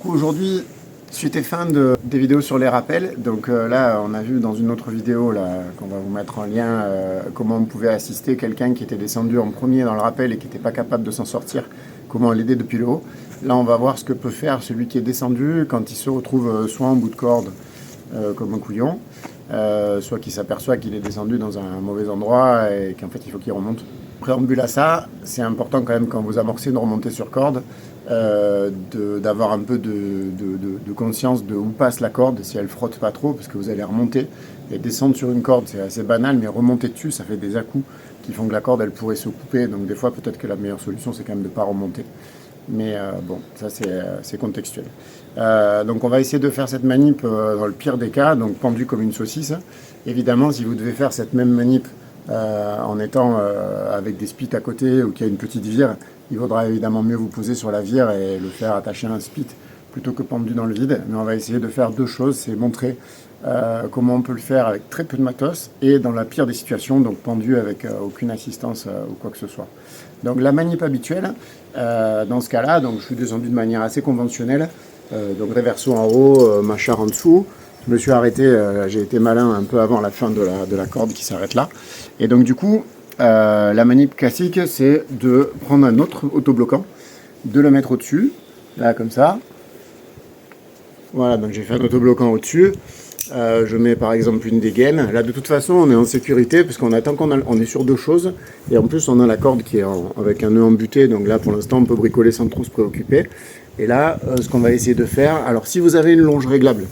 coup aujourd'hui, suite et fin des vidéos sur les rappels. Donc là, on a vu dans une autre vidéo là qu'on va vous mettre en lien comment on pouvait assister quelqu'un qui était descendu en premier dans le rappel et qui n'était pas capable de s'en sortir, comment l'aider depuis le haut. Là, on va voir ce que peut faire celui qui est descendu quand il se retrouve soit en bout de corde comme un couillon, soit qu'il s'aperçoit qu'il est descendu dans un mauvais endroit et qu'en fait il faut qu'il remonte. Préambule à ça, c'est important quand même quand vous amorcez une remontée sur corde d'avoir un peu de conscience de où passe la corde, si elle frotte pas trop, parce que vous allez remonter et descendre sur une corde, c'est assez banal, mais remonter dessus, ça fait des à-coups qui font que la corde elle pourrait se couper, donc des fois peut-être que la meilleure solution c'est quand même de ne pas remonter. Mais bon, ça c'est contextuel. Donc on va essayer de faire cette manip dans le pire des cas, donc pendu comme une saucisse. Évidemment, si vous devez faire cette même manip en étant avec des spits à côté ou qu'il y a une petite vire, il vaudra évidemment mieux vous poser sur la vire et le faire attacher à un spit plutôt que pendu dans le vide. Mais on va essayer de faire deux choses, c'est montrer comment on peut le faire avec très peu de matos et dans la pire des situations, donc pendu avec aucune assistance ou quoi que ce soit. Donc la manip habituelle, dans ce cas-là, donc je suis descendu de manière assez conventionnelle, donc reverso en haut, mâchard en dessous. Je me suis arrêté, j'ai été malin un peu avant la fin de la corde qui s'arrête là. Et donc du coup, la manip classique, c'est de prendre un autre autobloquant, de le mettre au-dessus, là comme ça. Voilà, donc j'ai fait un autobloquant au-dessus. Je mets par exemple une dégaine. Là de toute façon on est en sécurité parce qu'on attend on est sur deux choses. Et en plus on a la corde qui est avec un nœud embuté. Donc là pour l'instant on peut bricoler sans trop se préoccuper. Et là ce qu'on va essayer de faire. Alors si vous avez une longe réglable,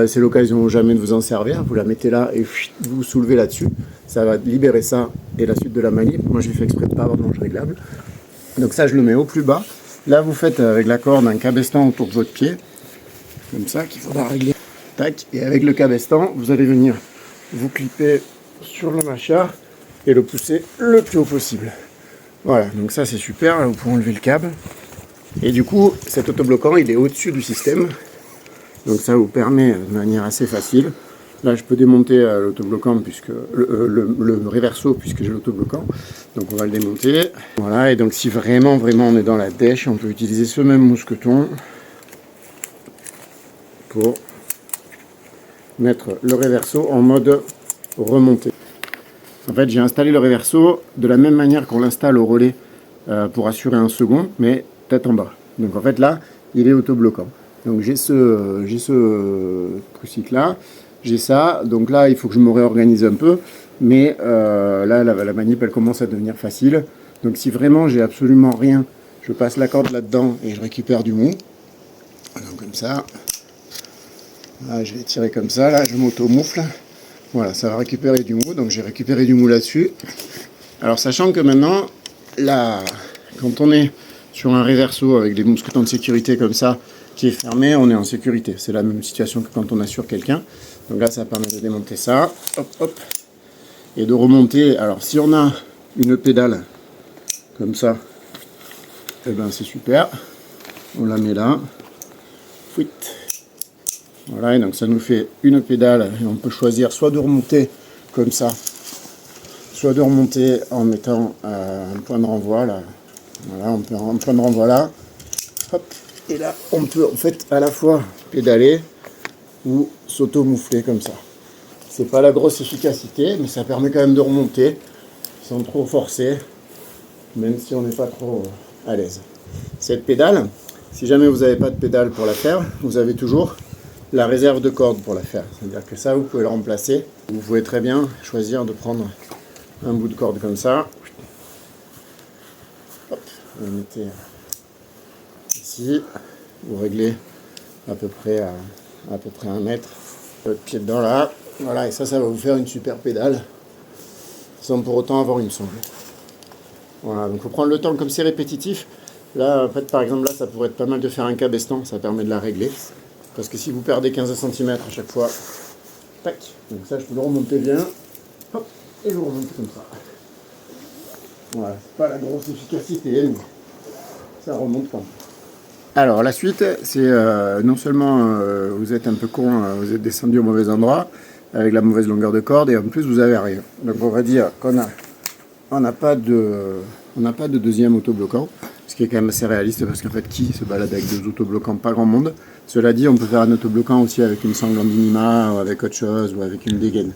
c'est l'occasion jamais de vous en servir. Vous la mettez là et vous soulevez là-dessus. Ça va libérer ça et la suite de la manip. Moi j'ai fait exprès de ne pas avoir de longe réglable. Donc ça je le mets au plus bas. Là vous faites avec la corde un cabestan autour de votre pied. Comme ça qu'il faudra régler. Tac, et avec le cabestan, vous allez venir vous clipper sur le mâchard et le pousser le plus haut possible. Voilà, donc ça c'est super, là vous pouvez enlever le câble. Et du coup, cet autobloquant, il est au-dessus du système. Donc ça vous permet de manière assez facile. Là, je peux démonter l'autobloquant, puisque le reverso, puisque j'ai l'autobloquant. Donc on va le démonter. Voilà, et donc si vraiment on est dans la dèche, on peut utiliser ce même mousqueton pour mettre le reverso en mode remontée. En fait, j'ai installé le reverso de la même manière qu'on l'installe au relais pour assurer un second, mais tête en bas. Donc en fait là, il est autobloquant. Donc j'ai ce truc là, j'ai ça. Donc là, il faut que je me réorganise un peu, mais là, la manip elle commence à devenir facile. Donc si vraiment j'ai absolument rien, je passe la corde là-dedans et je récupère du mou. Donc comme ça. Là, je vais tirer comme ça, là je m'auto-moufle. Voilà, ça va récupérer du mou, donc j'ai récupéré du mou là-dessus. Alors sachant que maintenant, là, quand on est sur un reverso avec des mousquetons de sécurité comme ça, qui est fermé, on est en sécurité. C'est la même situation que quand on assure quelqu'un. Donc là, ça permet de démonter ça, hop, hop, et de remonter. Alors si on a une pédale comme ça, eh ben c'est super. On la met là. Fuit. Voilà, et donc ça nous fait une pédale et on peut choisir soit de remonter comme ça, soit de remonter en mettant un point de renvoi là. Voilà, on peut un point de renvoi là. Hop, et là on peut en fait à la fois pédaler ou s'auto-moufler comme ça. C'est pas la grosse efficacité, mais ça permet quand même de remonter sans trop forcer, même si on n'est pas trop à l'aise. Cette pédale, si jamais vous n'avez pas de pédale pour la faire, vous avez toujours la réserve de corde pour la faire. C'est-à-dire que ça, vous pouvez le remplacer. Vous pouvez très bien choisir de prendre un bout de corde comme ça. Hop, vous le mettez ici. Vous réglez à peu près 1 mètre. Votre pied dedans là. Voilà, et ça va vous faire une super pédale sans pour autant avoir une sangle. Voilà, donc il faut prendre le temps, comme c'est répétitif. Là, en fait, par exemple, là, ça pourrait être pas mal de faire un cabestan. Ça permet de la régler. Parce que si vous perdez 15 cm à chaque fois, tac, donc ça je peux le remonter bien, hop, et je le remonte comme ça. Voilà, c'est pas la grosse efficacité, mais ça remonte quand même. Alors la suite, c'est non seulement vous êtes un peu con, vous êtes descendu au mauvais endroit, avec la mauvaise longueur de corde, et en plus vous avez rien. Donc on va dire qu'on n'a pas de deuxième autobloquant. ce qui est quand même assez réaliste parce qu'en fait, qui se balade avec deux autobloquants? Pas grand monde. Cela dit, on peut faire un autobloquant aussi avec une sangle en minima, ou avec autre chose, ou avec une dégaine.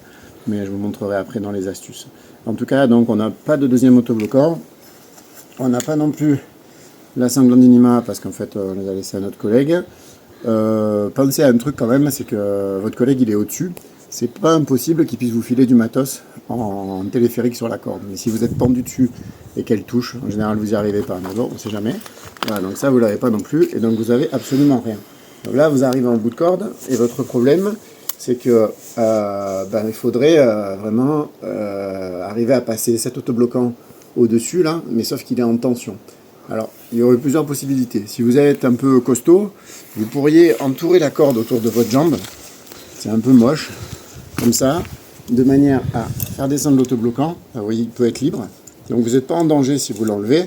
Mais je vous montrerai après dans les astuces. En tout cas, donc on n'a pas de deuxième autobloquant. On n'a pas non plus la sangle en minima parce qu'en fait, on les a laissés à notre collègue. Pensez à un truc quand même, c'est que votre collègue il est au-dessus. C'est pas impossible qu'il puisse vous filer du matos en téléphérique sur la corde. Mais si vous êtes pendu dessus et qu'elle touche, en général vous n'y arrivez pas. Mais bon, on sait jamais. Voilà, donc ça vous l'avez pas non plus. Et donc vous avez absolument rien. Donc là vous arrivez en bout de corde et votre problème c'est que il faudrait vraiment arriver à passer cet autobloquant au-dessus là, mais sauf qu'il est en tension. Alors, il y aurait plusieurs possibilités. Si vous êtes un peu costaud, vous pourriez entourer la corde autour de votre jambe. C'est un peu moche, comme ça, de manière à faire descendre l'autobloquant. Vous voyez, il peut être libre. Donc vous n'êtes pas en danger si vous l'enlevez,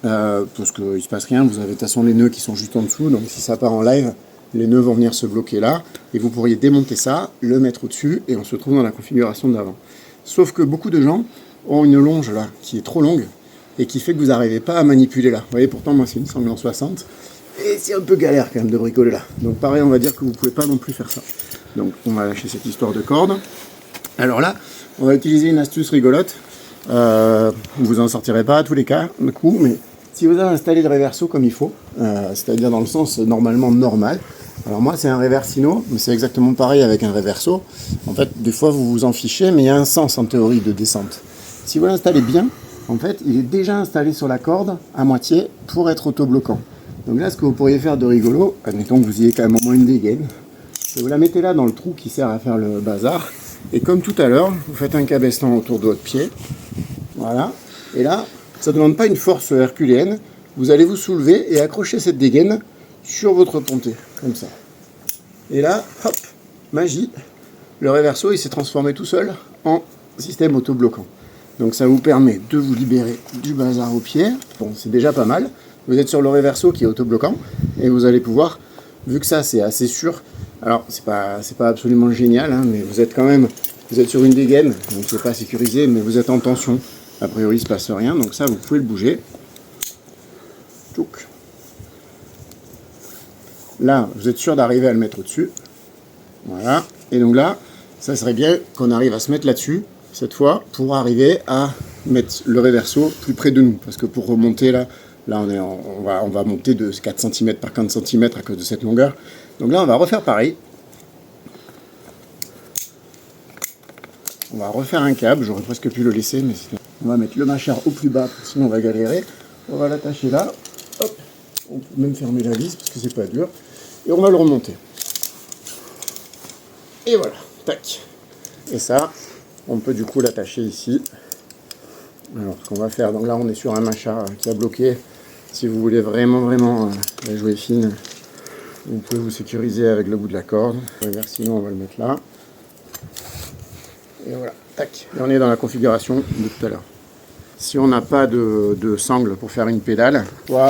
parce qu'il ne se passe rien. Vous avez de toute façon les nœuds qui sont juste en dessous, donc si ça part en live, les nœuds vont venir se bloquer là, et vous pourriez démonter ça, le mettre au-dessus, et on se trouve dans la configuration d'avant. Sauf que beaucoup de gens ont une longe là, qui est trop longue, et qui fait que vous n'arrivez pas à manipuler là. Vous voyez, pourtant moi c'est une sangle en 60, et c'est un peu galère quand même de bricoler là. Donc pareil, on va dire que vous ne pouvez pas non plus faire ça. Donc on va lâcher cette histoire de corde. Alors là, on va utiliser une astuce rigolote. Vous en sortirez pas à tous les cas, du coup, mais si vous avez installé le reverso comme il faut, c'est-à-dire dans le sens normalement normal. Alors moi c'est un reversino, mais c'est exactement pareil avec un reverso. En fait, des fois vous vous en fichez, mais il y a un sens en théorie de descente. Si vous l'installez bien, en fait, il est déjà installé sur la corde à moitié pour être autobloquant. Donc là, ce que vous pourriez faire de rigolo, admettons que vous ayez quand même au moins une dégaine, c'est vous la mettez là dans le trou qui sert à faire le bazar, et comme tout à l'heure, vous faites un cabestan autour de votre pied, voilà, et là, ça ne demande pas une force herculéenne, vous allez vous soulever et accrocher cette dégaine sur votre ponté, comme ça. Et là, hop, magie, le reverso, il s'est transformé tout seul en système autobloquant. Donc ça vous permet de vous libérer du bazar au pied. Bon, c'est déjà pas mal. Vous êtes sur le reverso qui est autobloquant et vous allez pouvoir, vu que ça c'est assez sûr, alors c'est pas absolument génial, hein, mais vous êtes quand même, vous êtes sur une dégaine, donc c'est pas sécurisé, mais vous êtes en tension. A priori il se passe rien, donc ça vous pouvez le bouger. Tchouk. Là, vous êtes sûr d'arriver à le mettre au-dessus. Voilà. Et donc là, ça serait bien qu'on arrive à se mettre là-dessus, cette fois, pour arriver à mettre le reverso plus près de nous. Parce que pour remonter là on va monter de 4 cm par 15 cm à cause de cette longueur. Donc là, on va refaire pareil. On va refaire un câble, j'aurais presque pu le laisser, mais on va mettre le mâchard au plus bas, sinon on va galérer. On va l'attacher là. Hop. On peut même fermer la vis parce que c'est pas dur. Et on va le remonter. Et voilà, tac. Et ça, on peut du coup l'attacher ici. Alors, ce qu'on va faire, donc là on est sur un mâchard qui a bloqué. Si vous voulez vraiment la jouer fine, vous pouvez vous sécuriser avec le bout de la corde. Sinon, on va le mettre là. Et voilà, tac. Et on est dans la configuration de tout à l'heure. Si on n'a pas de sangle pour faire une pédale, soit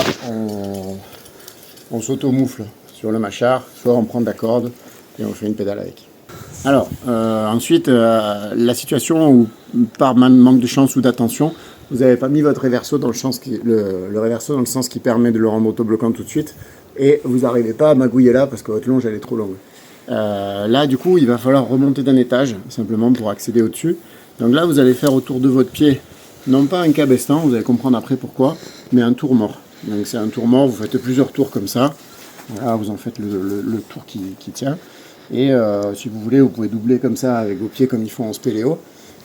on s'auto-moufle sur le mâchard, soit on prend de la corde et on fait une pédale avec. Alors, ensuite, la situation où, par manque de chance ou d'attention, vous n'avez pas mis votre reverso dans le sens le reverso dans le sens qui permet de le rendre autobloquant tout de suite, et vous n'arrivez pas à magouiller là parce que votre longe elle est trop longue. Là, du coup, il va falloir remonter d'un étage, simplement pour accéder au-dessus. Donc là, vous allez faire autour de votre pied, non pas un cabestan, vous allez comprendre après pourquoi, mais un tour mort. Donc c'est un tour mort, vous faites plusieurs tours comme ça. Voilà, vous en faites le tour qui tient. Et si vous voulez, vous pouvez doubler comme ça avec vos pieds comme ils font en spéléo.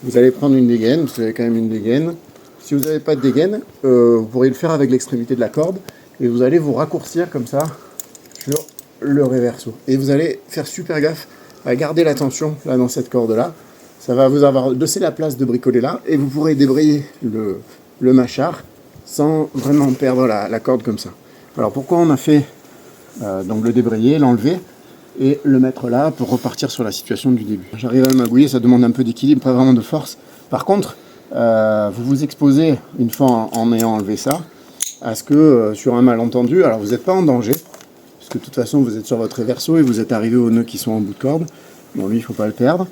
Vous allez prendre une dégaine, vous avez quand même une dégaine. Si vous n'avez pas de dégaine, vous pourriez le faire avec l'extrémité de la corde. Et vous allez vous raccourcir comme ça sur le reverso. Et vous allez faire super gaffe à garder la tension là dans cette corde là. Ça va vous avoir laissé la place de bricoler là. Et vous pourrez débrayer le mâchard sans vraiment perdre la corde comme ça. Alors pourquoi on a fait donc le débrayer, l'enlever et le mettre là pour repartir sur la situation du début. J'arrive à le magouiller, ça demande un peu d'équilibre, pas vraiment de force. Par contre, vous vous exposez, une fois en ayant enlevé ça, à ce que sur un malentendu, alors vous n'êtes pas en danger, puisque de toute façon vous êtes sur votre reverso et vous êtes arrivé aux nœuds qui sont en bout de corde. Bon, lui, il ne faut pas le perdre.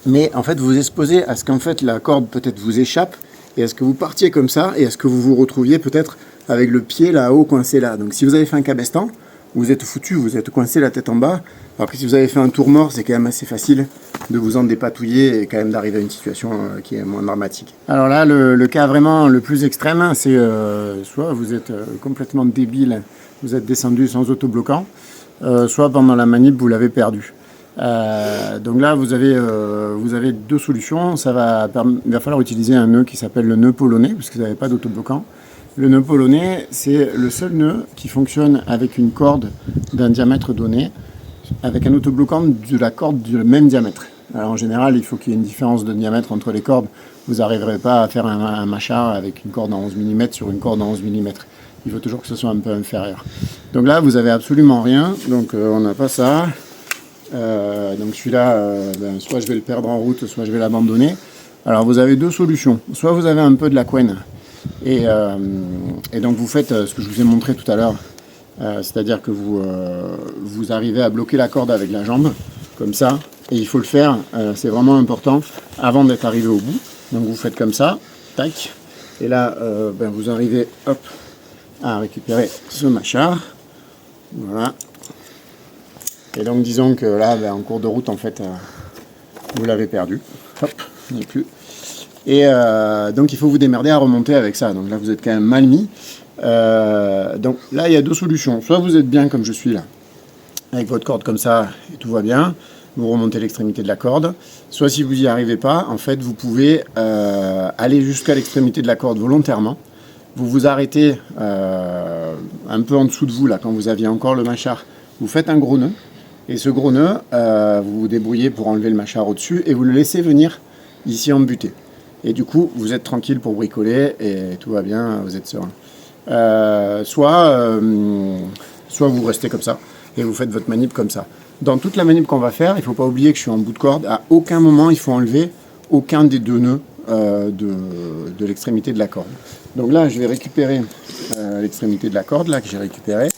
Mais en fait, vous vous exposez à ce qu'en fait la corde peut-être vous échappe et à ce que vous partiez comme ça, et à ce que vous vous retrouviez peut-être avec le pied là-haut coincé là. Donc si vous avez fait un cabestan, vous êtes foutu, vous êtes coincé la tête en bas. Après si vous avez fait un tour mort, c'est quand même assez facile de vous en dépatouiller et quand même d'arriver à une situation qui est moins dramatique. Alors là, le cas vraiment le plus extrême, c'est soit vous êtes complètement débile, vous êtes descendu sans autobloquant, soit pendant la manip vous l'avez perdu. Donc là vous avez deux solutions. Il va falloir utiliser un nœud qui s'appelle le nœud polonais, parce que vous n'avez pas d'autobloquant. Le nœud polonais, c'est le seul nœud qui fonctionne avec une corde d'un diamètre donné, avec un autobloquant de la corde du même diamètre. Alors en général, il faut qu'il y ait une différence de diamètre entre les cordes. Vous n'arriverez pas à faire un machar avec une corde en 11 mm sur une corde en 11 mm. Il faut toujours que ce soit un peu inférieur. Donc là, vous n'avez absolument rien. Donc on n'a pas ça. Donc celui-là, soit je vais le perdre en route, soit je vais l'abandonner. Alors vous avez deux solutions. Soit vous avez un peu de la couenne. Et donc vous faites ce que je vous ai montré tout à l'heure. C'est-à-dire que vous arrivez à bloquer la corde avec la jambe, comme ça. Et il faut le faire, c'est vraiment important, avant d'être arrivé au bout. Donc vous faites comme ça, tac. Et là, vous arrivez, hop, à récupérer ce machar. Voilà. Et donc disons que là, en cours de route, en fait, vous l'avez perdu. Hop, il n'y est plus. Et donc il faut vous démerder à remonter avec ça. Donc là, vous êtes quand même mal mis. Donc là, il y a deux solutions. Soit vous êtes bien comme je suis là, avec votre corde comme ça, et tout va bien. Vous remontez l'extrémité de la corde. Soit si vous n'y arrivez pas, en fait, vous pouvez aller jusqu'à l'extrémité de la corde volontairement. Vous vous arrêtez un peu en dessous de vous, là, quand vous aviez encore le machar. Vous faites un gros nœud. Et ce gros nœud, vous vous débrouillez pour enlever le machar au-dessus et vous le laissez venir ici en butée. Et du coup, vous êtes tranquille pour bricoler et tout va bien, vous êtes serein. Soit vous restez comme ça et vous faites votre manip comme ça. Dans toute la manip qu'on va faire, il ne faut pas oublier que je suis en bout de corde. À aucun moment, il faut enlever aucun des deux nœuds de l'extrémité de la corde. Donc là, je vais récupérer l'extrémité de la corde là, que j'ai récupérée.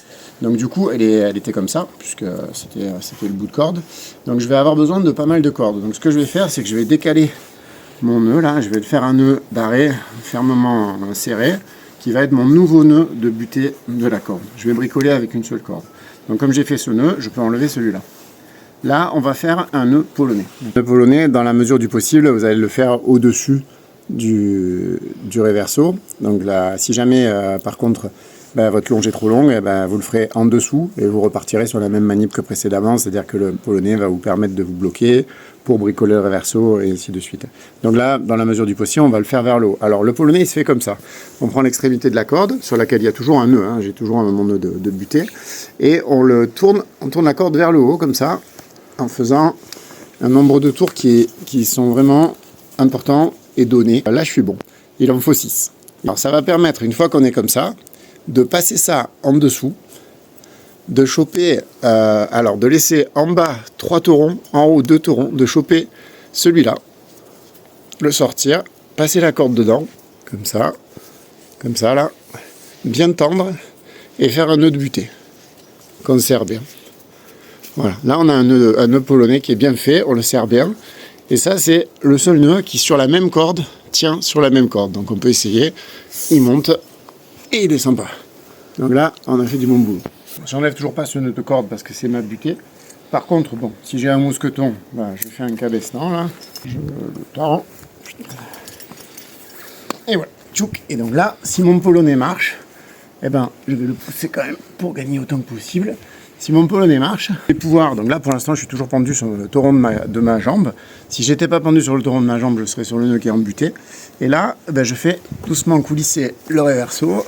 Donc du coup, elle était comme ça, puisque c'était le bout de corde. Donc je vais avoir besoin de pas mal de cordes. Donc ce que je vais faire, c'est que je vais décaler mon nœud là. Je vais le faire un nœud d'arrêt fermement serré, qui va être mon nouveau nœud de butée de la corde. Je vais bricoler avec une seule corde. Donc comme j'ai fait ce nœud, je peux enlever celui-là. Là, on va faire un nœud polonais. Le nœud polonais, dans la mesure du possible, vous allez le faire au-dessus du reverso. Donc là, si jamais, par contre, votre longe est trop longue, vous le ferez en dessous et vous repartirez sur la même manip que précédemment, c'est-à-dire que le polonais va vous permettre de vous bloquer pour bricoler le reverso et ainsi de suite. Donc là, dans la mesure du possible, on va le faire vers le haut. Alors le polonais, il se fait comme ça. On prend l'extrémité de la corde, sur laquelle il y a toujours un nœud, hein, j'ai toujours mon nœud de butée, et on tourne la corde vers le haut, comme ça, en faisant un nombre de tours qui sont vraiment importants et donnés. Là, je suis bon. Il en faut 6. Alors ça va permettre, une fois qu'on est comme ça, de passer ça en dessous, de choper, de laisser en bas 3 taurons, en haut 2 taurons, de choper celui-là, le sortir, passer la corde dedans, comme ça là, bien tendre, et faire un nœud de butée, qu'on serre bien. Voilà, là on a un nœud polonais qui est bien fait, on le serre bien, et ça c'est le seul nœud qui sur la même corde tient sur la même corde, donc on peut essayer, il monte, et il descend pas. Donc là, on a fait du bon boulot. J'enlève toujours pas ce nœud de corde parce que c'est ma butée. Par contre, bon, si j'ai un mousqueton, je fais un cabestan là, je le tends. Et voilà, tchouk. Et donc là, si mon polonais marche, je vais le pousser quand même pour gagner autant que possible. Si mon polonais marche, je vais pouvoir, donc là pour l'instant je suis toujours pendu sur le tauron de ma jambe. Si j'étais pas pendu sur le tauron de ma jambe, je serais sur le nœud qui est embuté. Et là, je fais doucement coulisser le reverso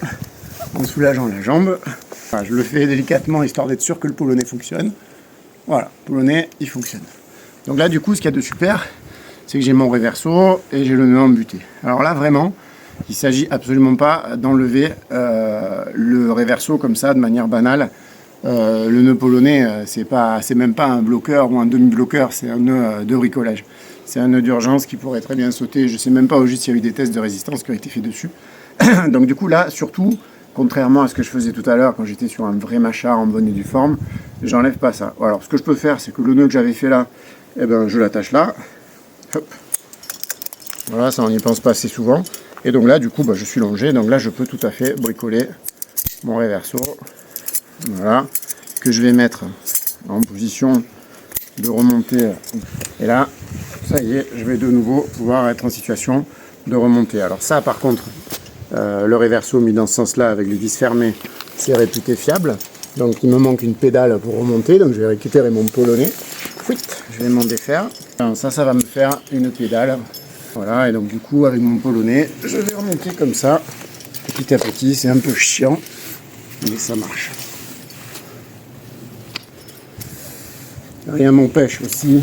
en soulageant la jambe. Enfin, je le fais délicatement histoire d'être sûr que le polonais fonctionne. Voilà, le polonais il fonctionne. Donc là du coup ce qu'il y a de super, c'est que j'ai mon reverso et j'ai le nœud embuté. Alors là vraiment, il ne s'agit absolument pas d'enlever le reverso comme ça de manière banale. Le nœud polonais, c'est même pas un bloqueur ou un demi-bloqueur, c'est un nœud de bricolage. C'est un nœud d'urgence qui pourrait très bien sauter. Je ne sais même pas au juste s'il y a eu des tests de résistance qui ont été faits dessus. Donc du coup là, surtout, contrairement à ce que je faisais tout à l'heure quand j'étais sur un vrai machar en bonne et due forme, j'enlève pas ça. Alors ce que je peux faire, c'est que le nœud que j'avais fait là, je l'attache là. Hop. Voilà, ça on n'y pense pas assez souvent. Et donc là, du coup, je suis longé. Donc là, je peux tout à fait bricoler mon reverso. Voilà. Que je vais mettre en position de remonter. Et là, ça y est, je vais de nouveau pouvoir être en situation de remonter. Alors ça, par contre, le reverso mis dans ce sens-là, avec les vis fermées, c'est réputé fiable. Donc il me manque une pédale pour remonter. Donc je vais récupérer mon polonais. Je vais m'en défaire. Alors, ça va me faire une pédale. Voilà, et donc du coup, avec mon polonais, je vais remonter comme ça, petit à petit. C'est un peu chiant, mais ça marche. Rien m'empêche aussi,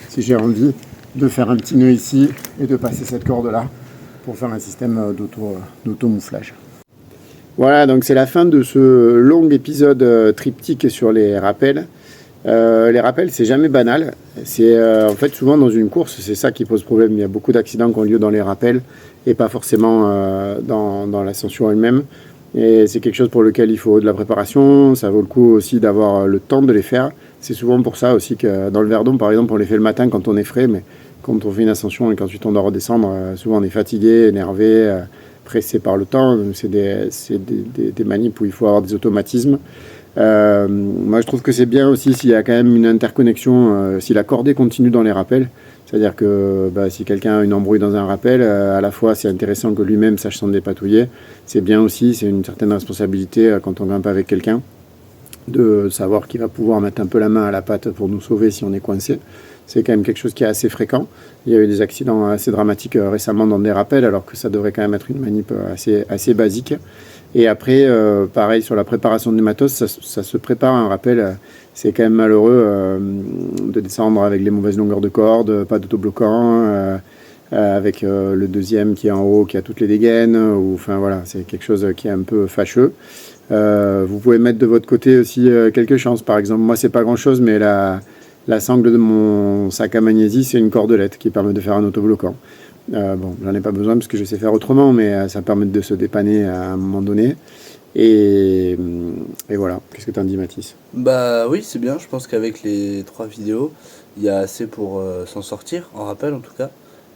si j'ai envie, de faire un petit nœud ici et de passer cette corde-là pour faire un système d'auto-mouflage. Voilà, donc c'est la fin de ce long épisode triptyque sur les rappels. Les rappels, c'est jamais banal. C'est en fait souvent dans une course, c'est ça qui pose problème. Il y a beaucoup d'accidents qui ont lieu dans les rappels et pas forcément dans l'ascension elle-même. Et c'est quelque chose pour lequel il faut de la préparation. Ça vaut le coup aussi d'avoir le temps de les faire. C'est souvent pour ça aussi que dans le Verdon, par exemple, on les fait le matin quand on est frais, mais quand on fait une ascension et qu'ensuite on doit redescendre, souvent on est fatigué, énervé, pressé par le temps. C'est des manips où il faut avoir des automatismes. Moi je trouve que c'est bien aussi s'il y a quand même une interconnexion, si la cordée continue dans les rappels, c'est-à-dire que si quelqu'un a une embrouille dans un rappel, à la fois c'est intéressant que lui-même sache s'en dépatouiller, c'est bien aussi, c'est une certaine responsabilité quand on grimpe avec quelqu'un, de savoir qu'il va pouvoir mettre un peu la main à la pâte pour nous sauver si on est coincé. C'est quand même quelque chose qui est assez fréquent. Il y a eu des accidents assez dramatiques récemment dans des rappels, alors que ça devrait quand même être une manip assez basique. Et après, pareil, sur la préparation du matos, ça se prépare un rappel. C'est quand même malheureux de descendre avec les mauvaises longueurs de corde, pas d'autobloquant, avec le deuxième qui est en haut, qui a toutes les dégaines. Enfin voilà, c'est quelque chose qui est un peu fâcheux. Vous pouvez mettre de votre côté aussi quelques chances. Par exemple, moi, c'est pas grand-chose, mais la sangle de mon sac à magnésie, c'est une cordelette qui permet de faire un autobloquant. Bon, j'en ai pas besoin parce que je sais faire autrement, mais ça permet de se dépanner à un moment donné. Et voilà. Qu'est-ce que tu en dis, Mathis? Bah oui, c'est bien. Je pense qu'avec les 3 vidéos, il y a assez pour s'en sortir, en rappel en tout cas.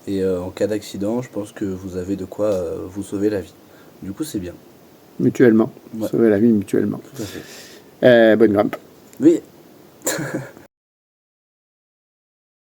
Et en cas d'accident, je pense que vous avez de quoi vous sauver la vie. Du coup, c'est bien. Mutuellement. Ouais. Sauver la vie mutuellement. Tout à fait. Bonne grimpe. Oui.